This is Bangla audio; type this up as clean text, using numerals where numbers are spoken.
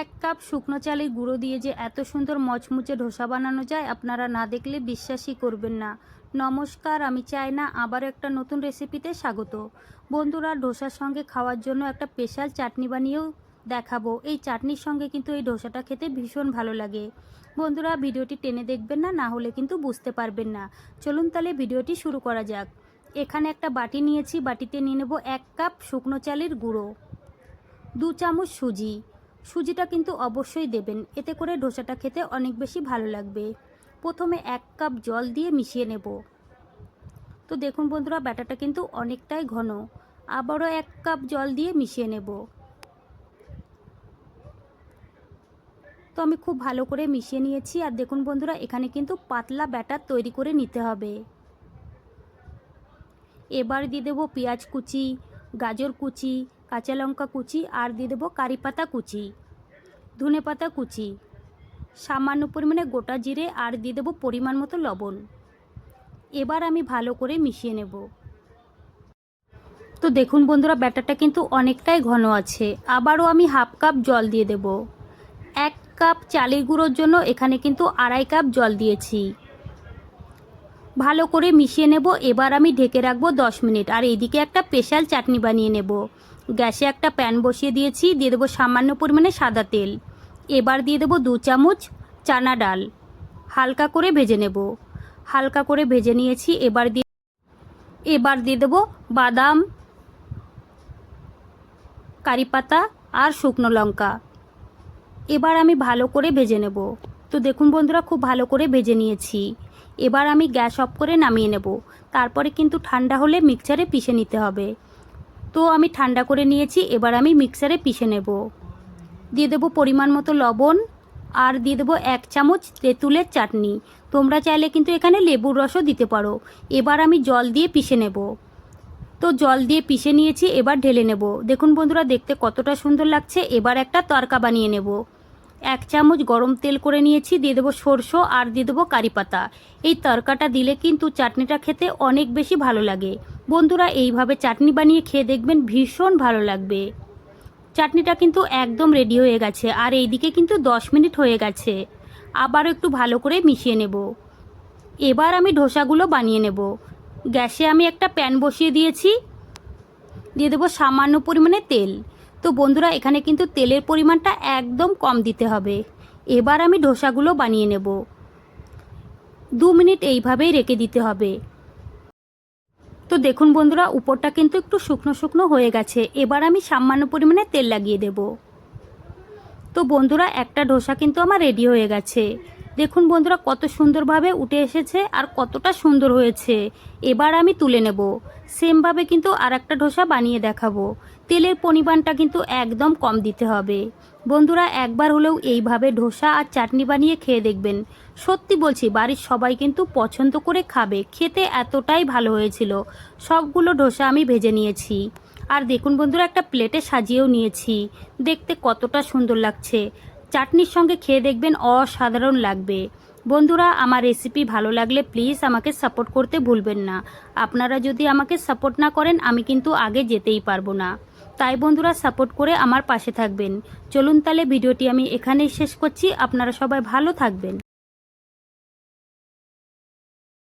এক কাপ শুকনো চালের গুঁড়ো দিয়ে যে এত সুন্দর মচমুচে ধোসা বানানো যায় আপনারা না দেখলে বিশ্বাসই করবেন না। নমস্কার, আমি চাইনা আবার একটা নতুন রেসিপিতে স্বাগত। বন্ধুরা, ধোসার সঙ্গে খাওয়ার জন্য একটা স্পেশাল চাটনি বানিয়েও দেখাবো। এই চাটনির সঙ্গে কিন্তু এই ধোসাটা খেতে ভীষণ ভালো লাগে। বন্ধুরা, ভিডিওটি টেনে দেখবেন না, না হলে কিন্তু বুঝতে পারবেন না। চলুন তাহলে ভিডিওটি শুরু করা যাক। এখানে একটা বাটি নিয়েছি, বাটিতে নিয়ে নেব 1 কাপ শুকনো চালের গুঁড়ো, 2 চামচ সুজিটা কিন্তু অবশ্যই দেবেন, এতে করে ধোসাটা খেতে অনেক বেশি ভালো লাগবে। প্রথমে 1 কাপ জল দিয়ে মিশিয়ে নেব। তো দেখুন বন্ধুরা, ব্যাটারটা কিন্তু অনেকটাই ঘন। আবারও 1 কাপ জল দিয়ে মিশিয়ে নেব। তো আমি খুব ভালো করে মিশিয়ে নিয়েছি। আর দেখুন বন্ধুরা, এখানে কিন্তু পাতলা ব্যাটার তৈরি করে নিতে হবে। এবার দিয়ে দেবো পেঁয়াজ কুচি, গাজর কুচি, কাঁচা লঙ্কা কুচি, আর দিয়ে দেবো কারি পাতা কুচি, ধনে পাতা কুচি, সামান্য পরিমাণে গোটা জিরে, আর দিয়ে দেবো পরিমাণ মতো লবণ। এবার আমি ভালো করে মিশিয়ে নেব। তো দেখুন বন্ধুরা, ব্যাটারটা কিন্তু অনেকটাই ঘন আছে। আবারও আমি 1/2 কাপ জল দিয়ে দেব। 1 কাপ চালের গুঁড়োর জন্য এখানে কিন্তু 2.5 কাপ জল দিয়েছি। ভালো করে মিশিয়ে নেব। এবার আমি ঢেকে রাখবো 10 মিনিট। আর এইদিকে একটা স্পেশাল চাটনি বানিয়ে নেব। গ্যাসে একটা প্যান বসিয়ে দিয়েছি, দিয়ে দেবো সামান্য পরিমাণে সাদা তেল। এবার দিয়ে দেবো 2 চামচ চানা ডাল, হালকা করে ভেজে নেব। হালকা করে ভেজে নিয়েছি। এবার দিয়ে দেবো বাদাম, কারি পাতা আর শুকনো লঙ্কা। এবার আমি ভালো করে ভেজে নেব। তো দেখুন বন্ধুরা, খুব ভালো করে ভেজে নিয়েছি। এবার আমি গ্যাস অফ করে নামিয়ে নেব। তারপরে কিন্তু ঠান্ডা হলে মিক্সারে পিষে নিতে হবে। তো আমি ঠান্ডা করে নিয়েছি। এবার আমি মিক্সারে পিষে নেব। দিয়ে দেবো পরিমাণ মতো লবণ, আর দিয়ে দেবো 1 চামচ তেঁতুলের চাটনি। তোমরা চাইলে কিন্তু এখানে লেবুর রসও দিতে পারো। এবার আমি জল দিয়ে পিষে নেব। তো জল দিয়ে পিষে নিয়েছি। এবার ঢেলে নেব। দেখুন বন্ধুরা, দেখতে কতটা সুন্দর লাগছে। এবার একটা তড়কা বানিয়ে নেব। 1 চামচ গরম তেল করে নিয়েছি, দিয়ে দেবো সরষে, আর দিয়ে দেবো কারি পাতা। এই তড়কাটা দিলে কিন্তু চাটনিটা খেতে অনেক বেশি ভালো লাগে। বন্ধুরা, এইভাবে চাটনি বানিয়ে খেয়ে দেখবেন, ভীষণ ভালো লাগবে। চাটনিটা কিন্তু একদম রেডি হয়ে গেছে। আর এইদিকে কিন্তু 10 মিনিট হয়ে গেছে। আবারও একটু ভালো করে মিশিয়ে নেব। এবার আমি ধোসাগুলো বানিয়ে নেব। গ্যাসে আমি একটা প্যান বসিয়ে দিয়েছি, দিয়ে দেবো সামান্য পরিমাণে তেল। তো বন্ধুরা, এখানে কিন্তু তেলের পরিমাণটা একদম কম দিতে হবে। এবার আমি ধোসাগুলো বানিয়ে নেব। 2 মিনিট এইভাবেই রেখে দিতে হবে। তো দেখুন বন্ধুরা, উপরটা কিন্তু একটু শুকনো শুকনো হয়ে গেছে। এবার আমি সামান্য পরিমাণে তেল লাগিয়ে দেব। তো বন্ধুরা, একটা ধোসা কিন্তু আমার রেডি হয়ে গেছে। দেখুন বন্ধুরা, কত সুন্দরভাবে উঠে এসেছে আর কতটা সুন্দর হয়েছে। এবার আমি তুলে নেব। সেমভাবে কিন্তু আর একটা ধোসা বানিয়ে দেখাবো। তেলের পরিমাণটা কিন্তু একদম কম দিতে হবে। বন্ধুরা, একবার হলেও এইভাবে ধোসা আর চাটনি বানিয়ে খেয়ে দেখবেন। সত্যি বলছি, বাড়ির সবাই কিন্তু পছন্দ করে খাবে। খেতে এতটাই ভালো হয়েছিল। সবগুলো ধোসা আমি ভেজে নিয়েছি। আর দেখুন বন্ধুরা, একটা প্লেটে সাজিয়েও নিয়েছি। দেখতে কতটা সুন্দর লাগছে। চাটনির সঙ্গে খেয়ে দেখবেন, অসাধারণ লাগবে। বন্ধুরা, আমার রেসিপি ভালো লাগলে প্লিজ আমাকে সাপোর্ট করতে ভুলবেন না। আপনারা যদি আমাকে সাপোর্ট না করেন, আমি কিন্তু আগে যেতেই পারবো না। তাই বন্ধুরা, সাপোর্ট করে আমার পাশে থাকবেন। চলুন তাহলে ভিডিওটি আমি এখানেই শেষ করছি। আপনারা সবাই ভালো থাকবেন।